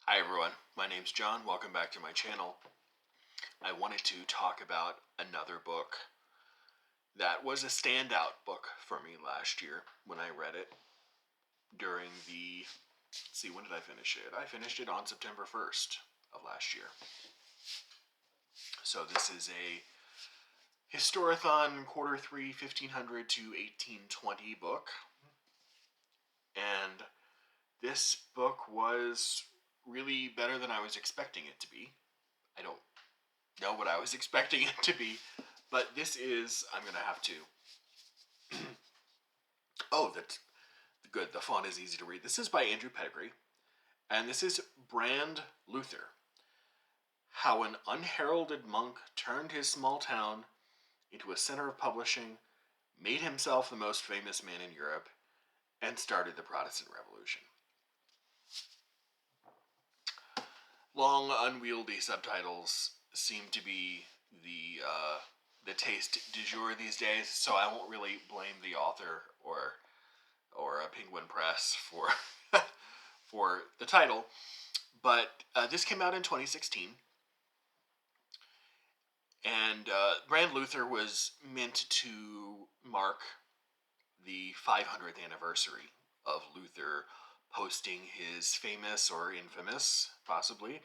Hi everyone, my name's John. Welcome back to my channel. I wanted to talk about another book that was a standout book for me last year when I read it during let's see, when did I finish it? I finished it on September 1st of last year. So this is a Historathon Quarter 3 1500 to 1820 book. And this book was really better than I was expecting it to be. I don't know what I was expecting it to be, but this is, I'm going to have to, oh, that's good, the font is easy to read. This is by Andrew Pettegree, and this is Brand Luther, how an unheralded monk turned his small town into a center of publishing, made himself the most famous man in Europe, and started the Protestant Revolution. Long, unwieldy subtitles seem to be the taste du jour these days, so I won't really blame the author or Penguin Press for for the title. But this came out in 2016, and Brand Luther was meant to mark the 500th anniversary of Luther posting his famous or infamous, possibly,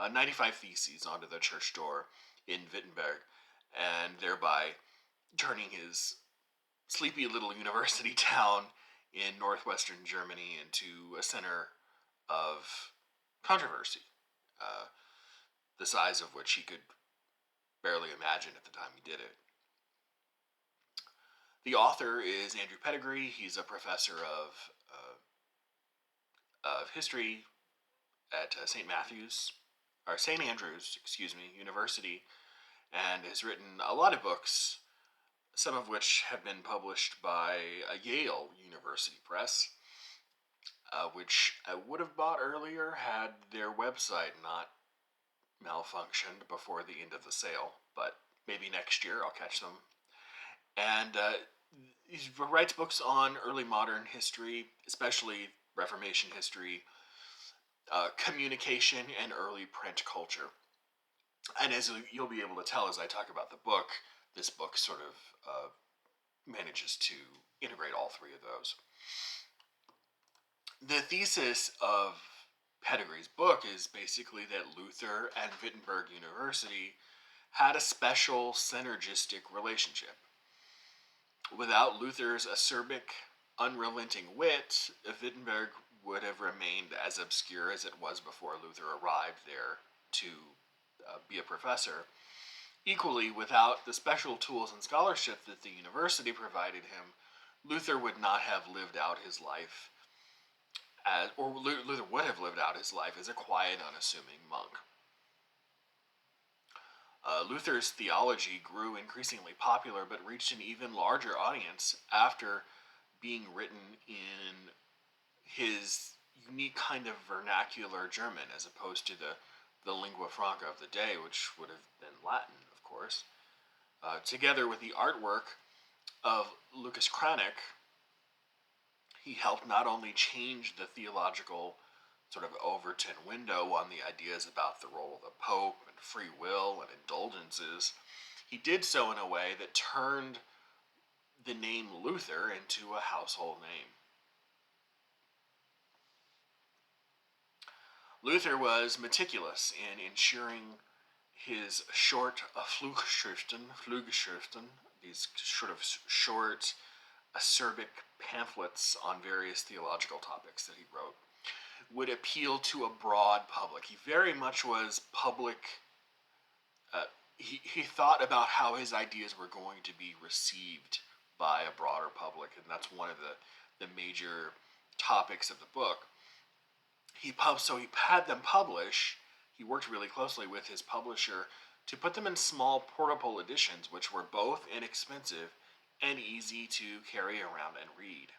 95 Theses onto the church door in Wittenberg, and thereby turning his sleepy little university town in northwestern Germany into a center of controversy, the size of which he could barely imagine at the time he did it. The author is Andrew Pettegree. He's a professor of history at St. Andrews, University, and has written a lot of books, some of which have been published by Yale University Press, which I would have bought earlier had their website not malfunctioned before the end of the sale, but maybe next year I'll catch them. And he writes books on early modern history, especially Reformation history, communication, and early print culture. And as you'll be able to tell as I talk about the book, this book sort of manages to integrate all three of those. The thesis of Pettegree's book is basically that Luther and Wittenberg University had a special synergistic relationship. Without Luther's acerbic, unrelenting wit, Wittenberg would have remained as obscure as it was before Luther arrived there to be a professor. Equally, without the special tools and scholarship that the university provided him, Luther would not have lived out his life Luther would have lived out his life as a quiet, unassuming monk. Luther's theology grew increasingly popular, but reached an even larger audience after being written in his unique kind of vernacular German, as opposed to the lingua franca of the day, which would have been Latin, of course. Together with the artwork of Lucas Cranach, he helped not only change the theological sort of Overton window on the ideas about the role of the Pope and free will and indulgences, he did so in a way that turned the name Luther into a household name. Luther was meticulous in ensuring his short Flugschriften, these sort of short, acerbic pamphlets on various theological topics that he wrote, would appeal to a broad public. He very much was public. He thought about how his ideas were going to be received by a broader public, and that's one of the major topics of the book. So he had them publish. He worked really closely with his publisher to put them in small portable editions, which were both inexpensive and easy to carry around and read.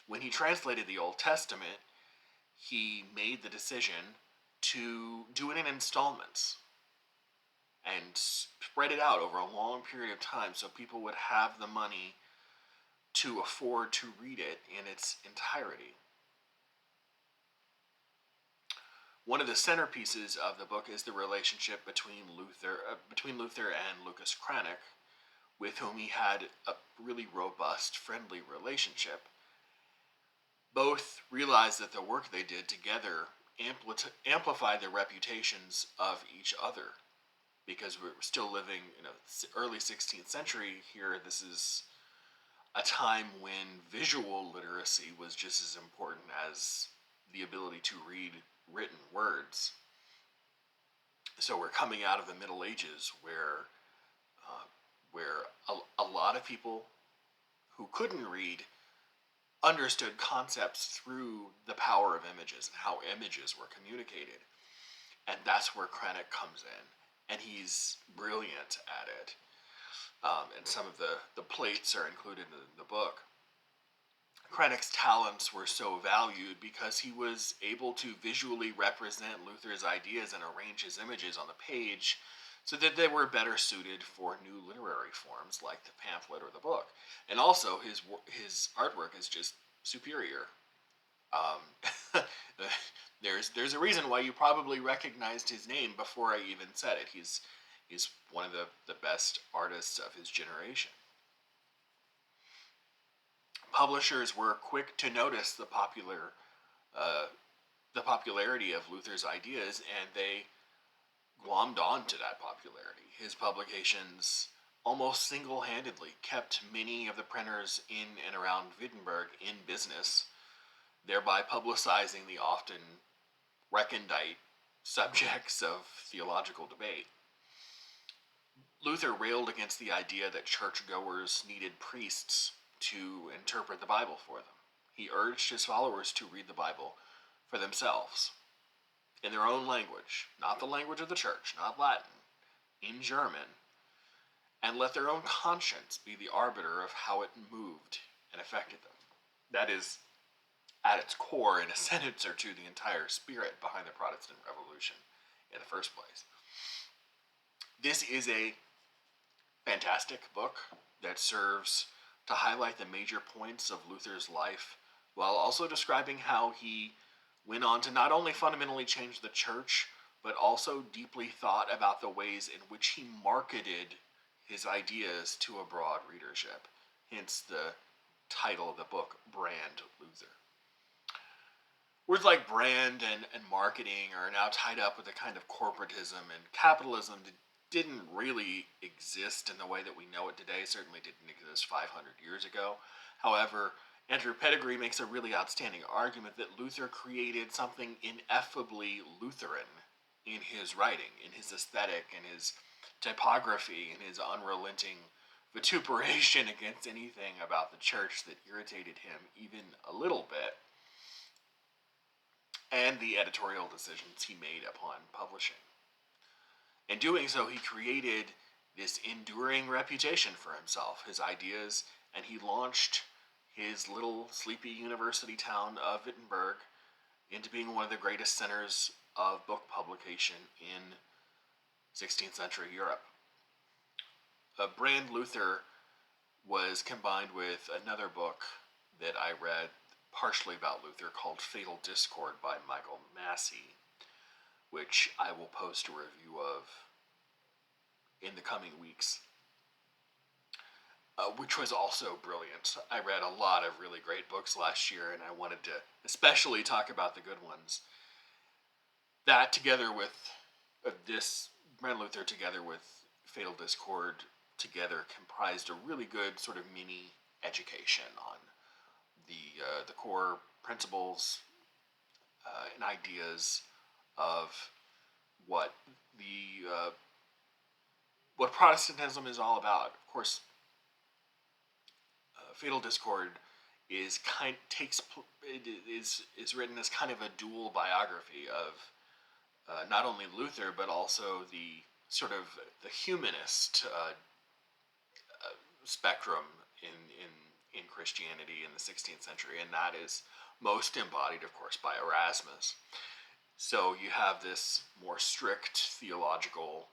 When he translated the Old Testament, he made the decision to do it in installments and spread it out over a long period of time so people would have the money to afford to read it in its entirety. One of the centerpieces of the book is the relationship between Luther and Lucas Cranach, with whom he had a really robust, friendly relationship. Both realized that the work they did together amplified the reputations of each other, because we're still living in early 16th century here. This is a time when visual literacy was just as important as the ability to read written words. So we're coming out of the Middle Ages, where a lot of people who couldn't read understood concepts through the power of images and how images were communicated. And that's where Cranach comes in, and he's brilliant at it. And some of the plates are included in the book. Cranach's talents were so valued because he was able to visually represent Luther's ideas and arrange his images on the page so that they were better suited for new literary forms like the pamphlet or the book. And also, his artwork is just superior. There's a reason why you probably recognized his name before I even said it. He's one of the best artists of his generation. Publishers were quick to notice the popularity of Luther's ideas, and they glommed on to that popularity. His publications almost single-handedly kept many of the printers in and around Wittenberg in business, thereby publicizing the often recondite subjects of theological debate. Luther railed against the idea that churchgoers needed priests to interpret the Bible for them. He urged his followers to read the Bible for themselves, in their own language, not the language of the church, not Latin, in German, and let their own conscience be the arbiter of how it moved and affected them. That is, at its core, in a sentence or two, the entire spirit behind the Protestant Revolution in the first place. This is a fantastic book that serves to highlight the major points of Luther's life, while also describing how he went on to not only fundamentally change the church, but also deeply thought about the ways in which he marketed his ideas to a broad readership. Hence the title of the book, Brand Luther. Words like brand and marketing are now tied up with a kind of corporatism and capitalism that didn't really exist in the way that we know it today. Certainly didn't exist 500 years ago. However, Andrew Pettegree makes a really outstanding argument that Luther created something ineffably Lutheran in his writing, in his aesthetic, in his typography, in his unrelenting vituperation against anything about the church that irritated him even a little bit, and the editorial decisions he made upon publishing. In doing so, he created this enduring reputation for himself, his ideas, and he launched his little sleepy university town of Wittenberg into being one of the greatest centers of book publication in 16th century Europe. Brand Luther was combined with another book that I read partially about Luther called Fatal Discord by Michael Massey, which I will post a review of in the coming weeks, which was also brilliant. I read a lot of really great books last year, and I wanted to especially talk about the good ones. That together with this, Brand Luther together with Fatal Discord together comprised a really good sort of mini education on the core principles and ideas of what what Protestantism is all about. Of course, Fatal Discord is written as kind of a dual biography of not only Luther but also the sort of the humanist spectrum in Christianity in the 16th century, and that is most embodied, of course, by Erasmus. So you have this more strict theological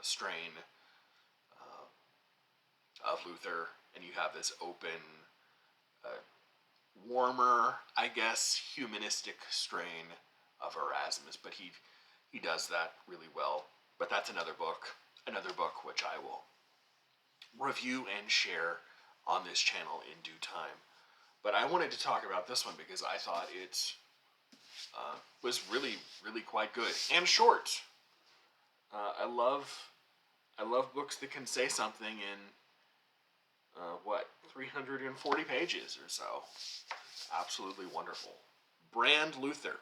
strain of Luther, and you have this open, warmer, I guess, humanistic strain of Erasmus, but he does that really well. But that's another book which I will review and share on this channel in due time. But I wanted to talk about this one because I thought it was really, really quite good and short. I love books that can say something in 340 pages or so. Absolutely wonderful. Brand Luther.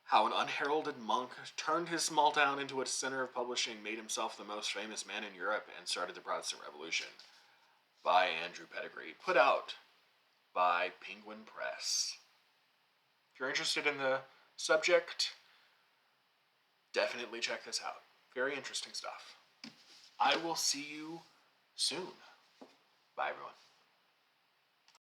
How an unheralded monk turned his small town into a center of publishing, made himself the most famous man in Europe, and started the Protestant Revolution. By Andrew Pettegree. Put out by Penguin Press. If you're interested in the subject, definitely check this out. Very interesting stuff. I will see you soon. Bye, everyone.